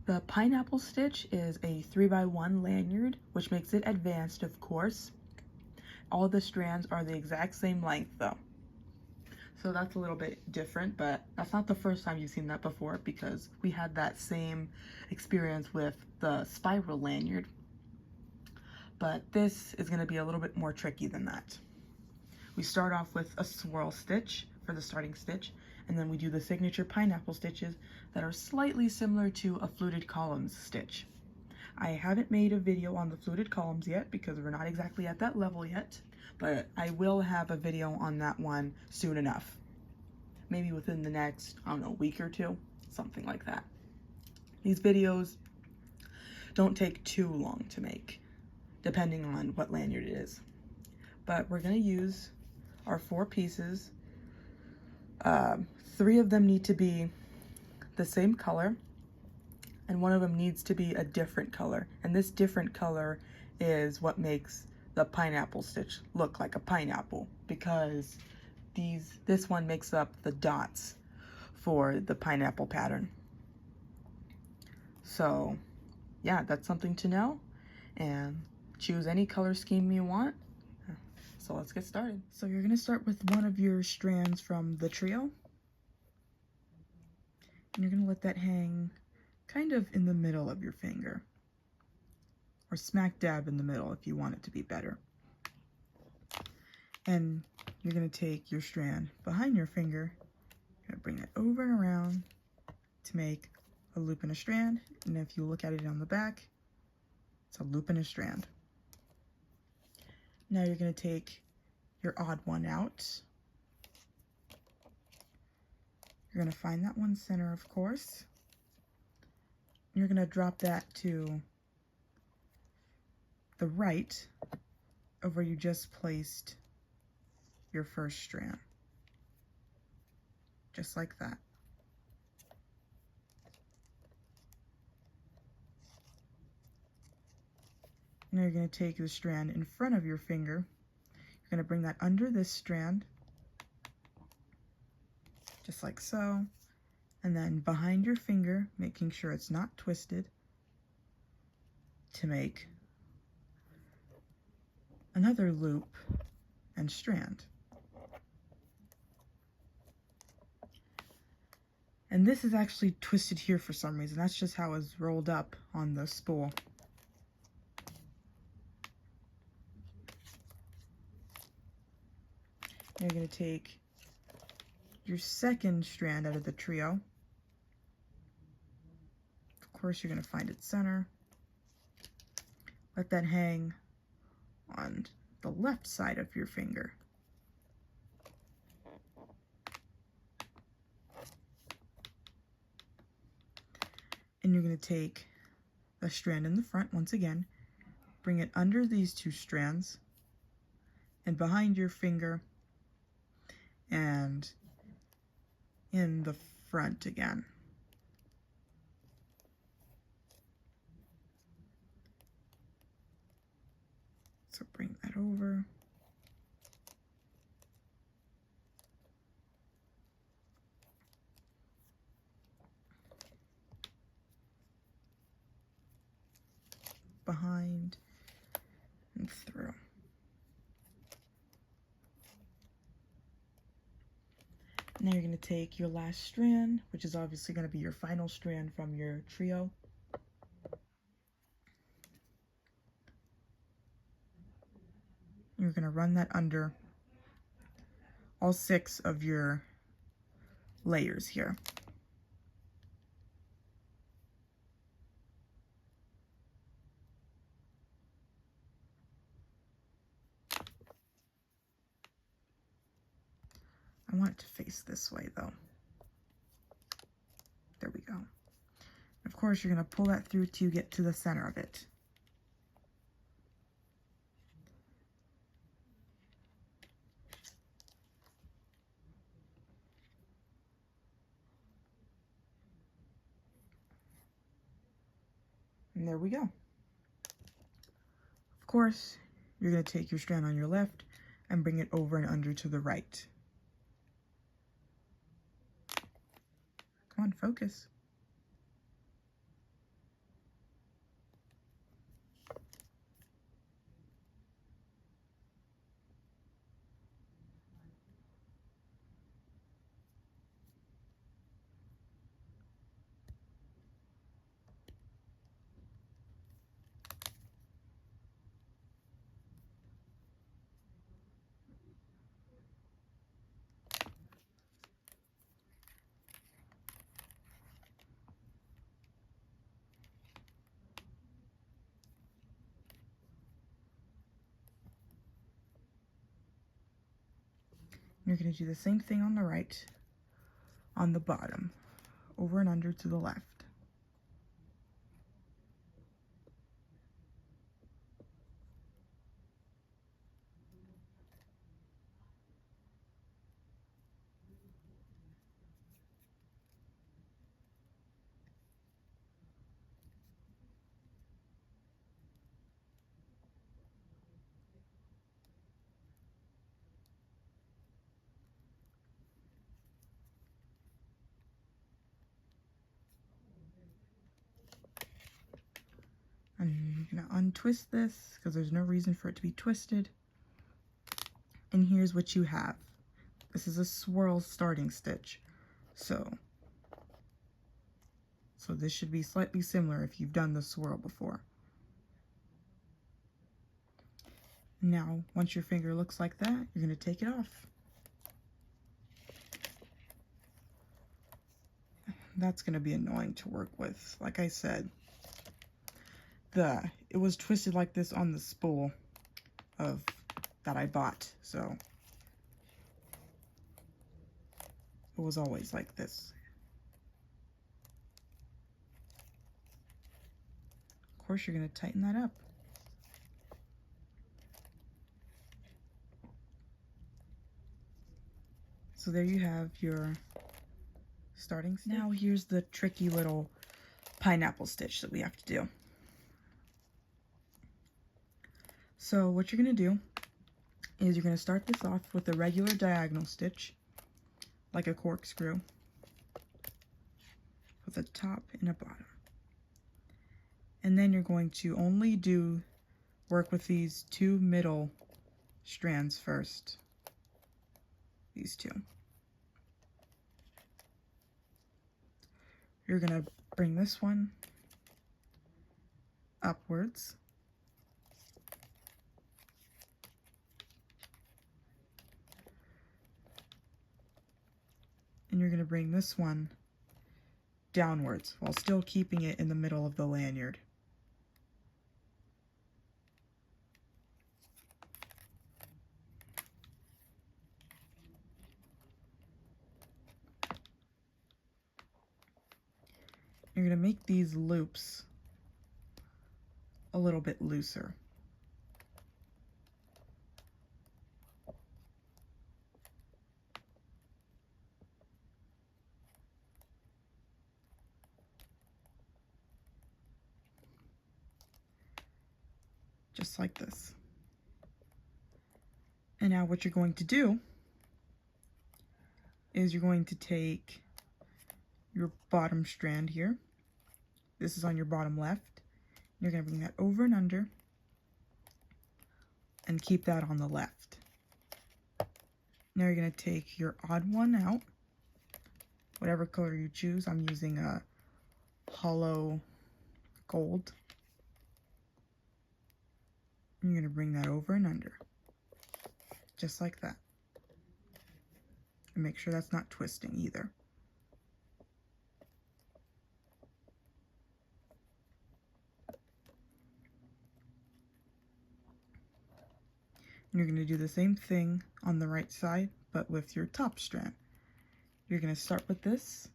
The pineapple stitch is a 3x1 lanyard, which makes it advanced, of course. All the strands are the exact same length though. So that's a little bit different, but that's not the first time you've seen that before, because we had that same experience with the spiral lanyard. But this is going to be a little bit more tricky than that. We start off with a swirl stitch for the starting stitch, and then we do the signature pineapple stitches that are slightly similar to a fluted columns stitch. I haven't made a video on the fluted columns yet because we're not exactly at that level yet, but I will have a video on that one soon enough. Maybe within the next, I don't know, week or two, something like that. These videos don't take too long to make, depending on what lanyard it is. But we're gonna use our 4 pieces. 3 of them need to be the same color, and 1 of them needs to be a different color. And this different color is what makes the pineapple stitch look like a pineapple, because this one makes up the dots for the pineapple pattern. So yeah, that's something to know, and choose any color scheme you want. So let's get started. So you're gonna start with one of your strands from the trio, and you're gonna let that hang kind of in the middle of your finger, or smack dab in the middle if you want it to be better. And you're gonna take your strand behind your finger, you're gonna bring it over and around to make a loop in a strand, and if you look at it on the back, it's a loop in a strand. Now you're going to take your odd one out. You're going to find that one center, of course. You're going to drop that to the right of where you just placed your first strand. Just like that. Now you're going to take the strand in front of your finger. You're going to bring that under this strand, just like so, and then behind your finger, making sure it's not twisted, to make another loop and strand. And this is actually twisted here for some reason. That's just how it's rolled up on the spool. You're going to take your second strand out of the trio. Of course, you're going to find its center. Let that hang on the left side of your finger. And you're going to take a strand in the front once again, bring it under these 2 strands, and behind your finger, and in the front again. So bring that over. Behind and through. Now you're going to take your last strand, which is obviously going to be your final strand from your trio. You're going to run that under all 6 of your layers here. I want it to face this way though. There we go. Of course, you're going to pull that through to get to the center of it. And there we go. Of course, you're going to take your strand on your left and bring it over and under to the right. Come on, focus. You're going to do the same thing on the right, on the bottom, over and under to the left. And you're going to untwist this because there's no reason for it to be twisted. And here's what you have. This is a swirl starting stitch. So this should be slightly similar if you've done the swirl before. Now, once your finger looks like that, you're going to take it off. That's going to be annoying to work with. Like I said, it was twisted like this on the spool that I bought, so it was always like this. Of course, you're going to tighten that up. So there you have your starting stitch. Now here's the tricky little pineapple stitch that we have to do. So what you're going to do is you're going to start this off with a regular diagonal stitch, like a corkscrew, with a top and a bottom. And then you're going to only work with these two middle strands first. These two. You're going to bring this one upwards. And you're going to bring this one downwards while still keeping it in the middle of the lanyard. You're going to make these loops a little bit looser. Just like this. And now what you're going to do is you're going to take your bottom strand here. This is on your bottom left. You're going to bring that over and under and keep that on the left. Now you're going to take your odd one out, whatever color you choose. I'm using a hollow gold. And you're going to bring that over and under, just like that. And make sure that's not twisting either. And you're going to do the same thing on the right side, but with your top strand. You're going to start with this.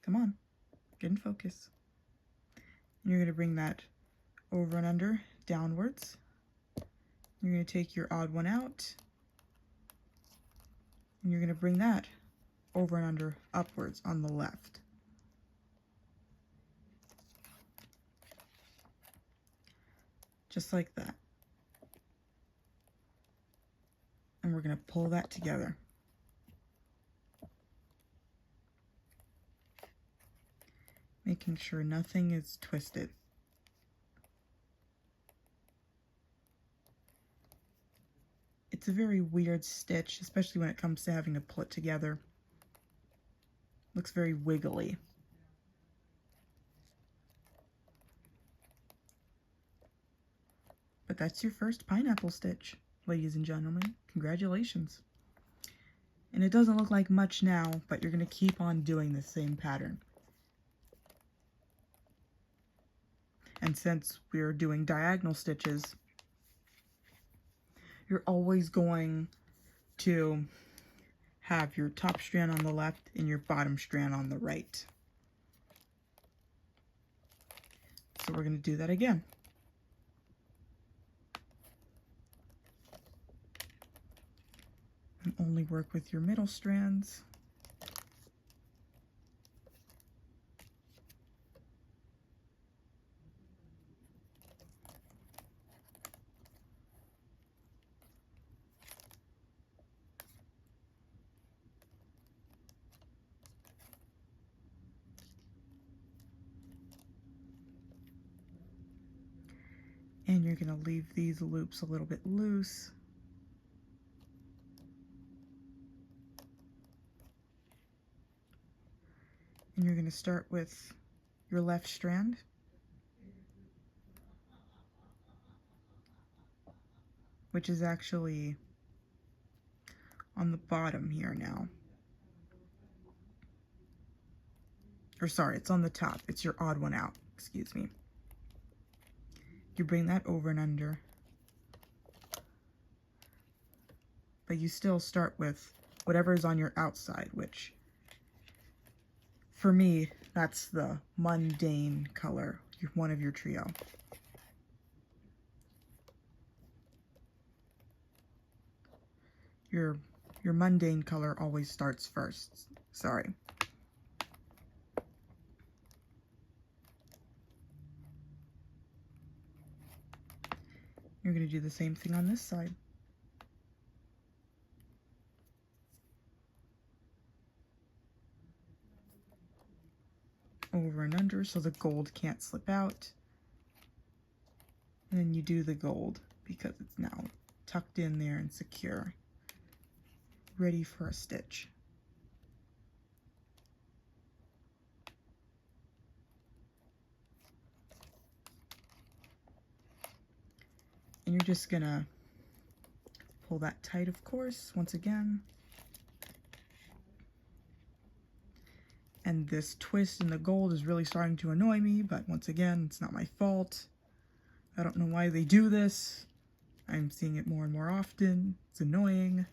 Come on, get in focus. And you're going to bring that over and under, downwards. You're going to take your odd one out. And you're going to bring that over and under, upwards on the left. Just like that. And we're going to pull that together. Making sure nothing is twisted. It's a very weird stitch, especially when it comes to having to pull it together. Looks very wiggly. But that's your first pineapple stitch, ladies and gentlemen. Congratulations. And it doesn't look like much now, but you're going to keep on doing the same pattern. And since we're doing diagonal stitches, you're always going to have your top strand on the left and your bottom strand on the right. So we're going to do that again. And only work with your middle strands. And you're going to leave these loops a little bit loose. And you're going to start with your left strand. Which is actually on the bottom here now. Or sorry, it's on the top. It's your odd one out, excuse me. You bring that over and under. But you still start with whatever is on your outside, which for me, that's the mundane color, one of your trio. Your mundane color always starts first. Sorry. You're going to do the same thing on this side. Over and under so the gold can't slip out. And then you do the gold because it's now tucked in there and secure, ready for a stitch. And you're just gonna pull that tight, of course, once again. And this twist in the gold is really starting to annoy me, but once again, it's not my fault. I don't know why they do this. I'm seeing it more and more often. It's annoying.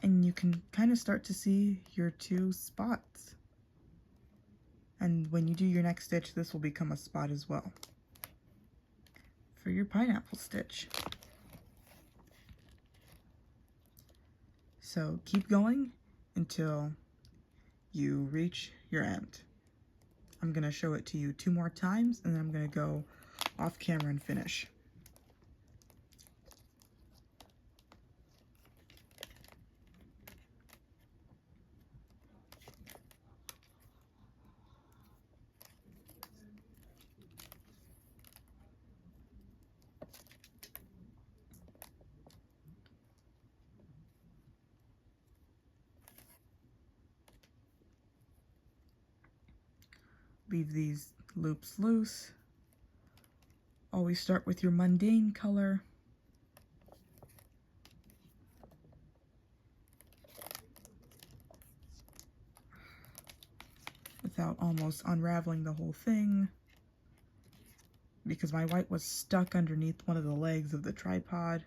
And you can kind of start to see your two spots. And when you do your next stitch, this will become a spot as well for your pineapple stitch. So keep going until you reach your end. I'm going to show it to you 2 more times, and then I'm going to go off camera and finish. Leave these loops loose. Always start with your mundane color. Without almost unraveling the whole thing. Because my white was stuck underneath one of the legs of the tripod.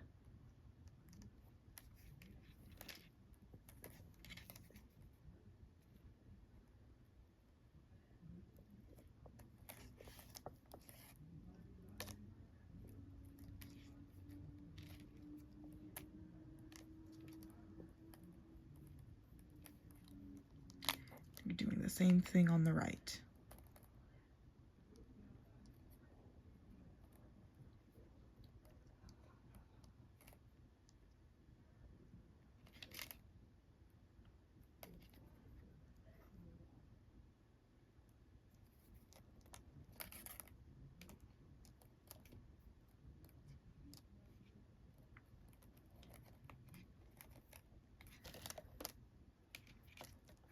You're doing the same thing on the right.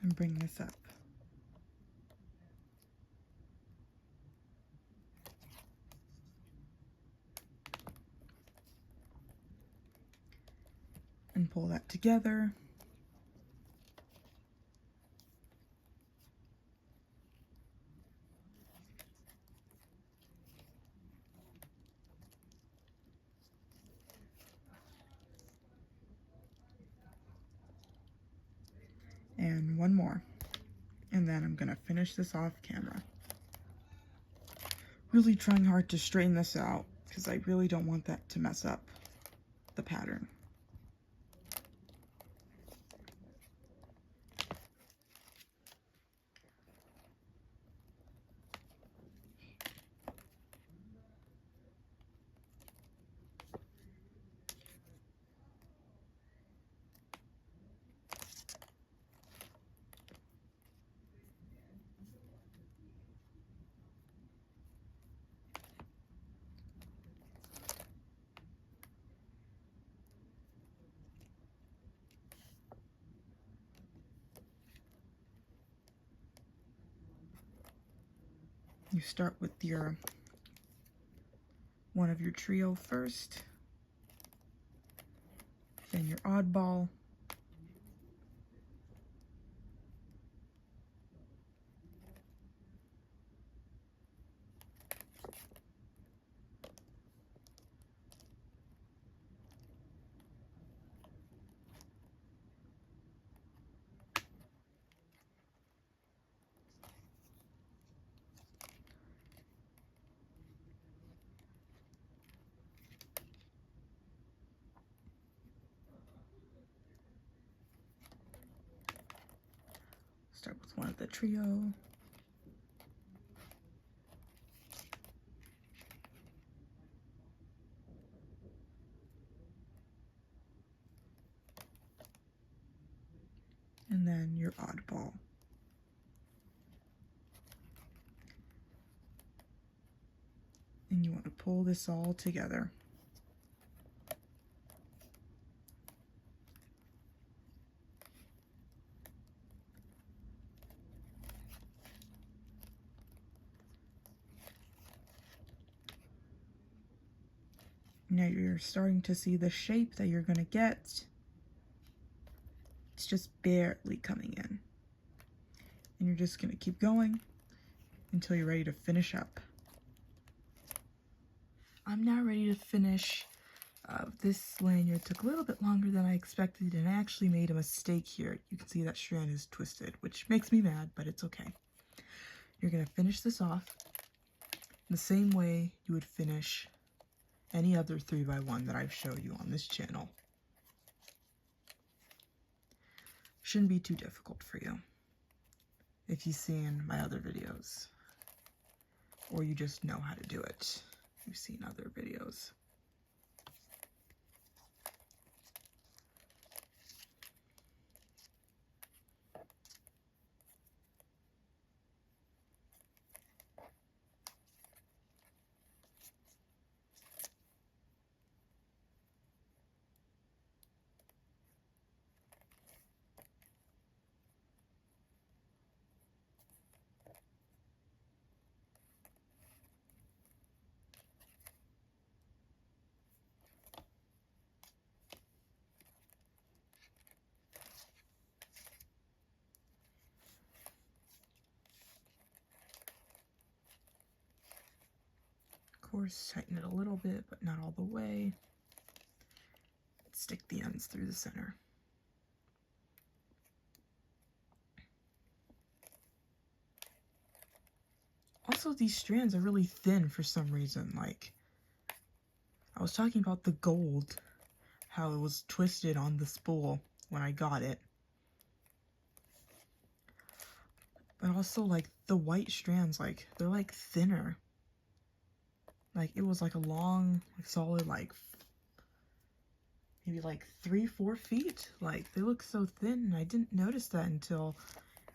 And bring this up. And pull that together. one more, and then I'm gonna finish this off camera. Really trying hard to straighten this out because I really don't want that to mess up the pattern. You start with your one of your trio first, then your oddball, start with one of the trio, and then your oddball. And you want to pull this all together. Now you're starting to see the shape that you're going to get. It's just barely coming in. And you're just going to keep going until you're ready to finish up. I'm now ready to finish. This lanyard took a little bit longer than I expected, and I actually made a mistake here. You can see that strand is twisted, which makes me mad, but it's okay. You're going to finish this off the same way you would finish any other 3x1 that I've showed you on this channel. Shouldn't be too difficult for you if you've seen my other videos, or you just know how to do it. You've seen other videos. Of course, tighten it a little bit, but not all the way. Stick the ends through the center. Also, these strands are really thin for some reason. Like, I was talking about the gold, how it was twisted on the spool when I got it. But also, like, the white strands, like, they're, like, thinner. Like, it was, like, a long, like, solid, like, maybe, like, 3-4 feet. Like, they look so thin, and I didn't notice that until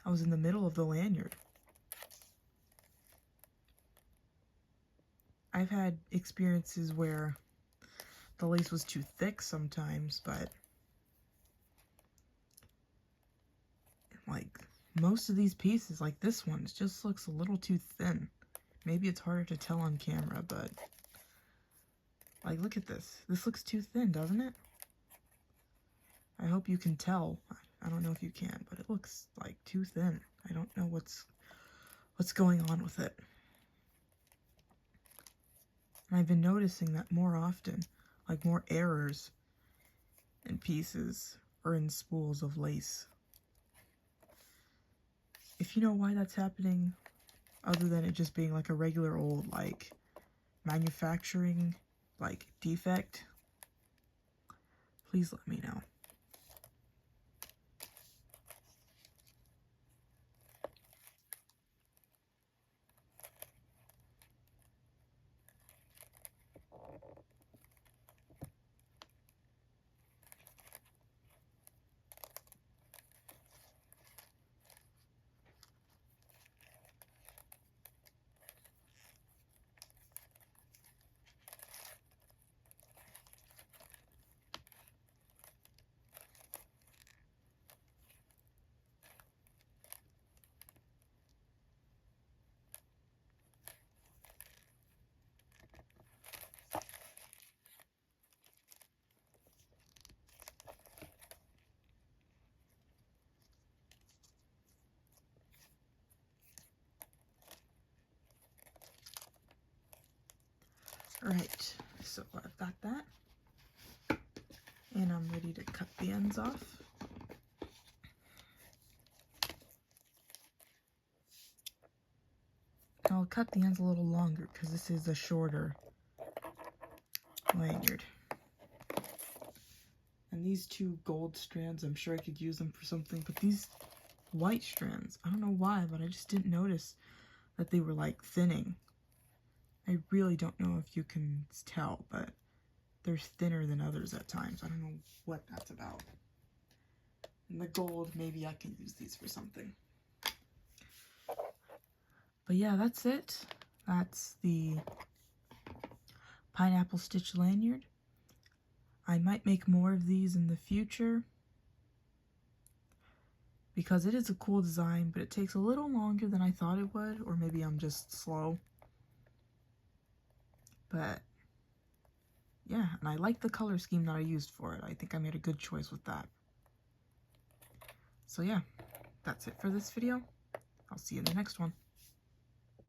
I was in the middle of the lanyard. I've had experiences where the lace was too thick sometimes, but, like, most of these pieces, like this one, it just looks a little too thin. Maybe it's harder to tell on camera, but, like, look at this. This looks too thin, doesn't it? I hope you can tell. I don't know if you can, but it looks, like, too thin. I don't know what's going on with it. And I've been noticing that more often, like, more errors in pieces or in spools of lace. if you know why that's happening, other than it just being like a regular old like manufacturing like defect, please let me know. Alright, so I've got that, and I'm ready to cut the ends off. I'll cut the ends a little longer because this is a shorter lanyard. And these two gold strands, I'm sure I could use them for something, but these white strands, I don't know why, but I just didn't notice that they were like thinning. I really don't know if you can tell, but they're thinner than others at times. I don't know what that's about. And the gold, maybe I can use these for something. But yeah, that's it. That's the pineapple stitch lanyard. I might make more of these in the future because it is a cool design, but it takes a little longer than I thought it would, or maybe I'm just slow. But yeah, and I like the color scheme that I used for it. I think I made a good choice with that. So yeah, that's it for this video. I'll see you in the next one.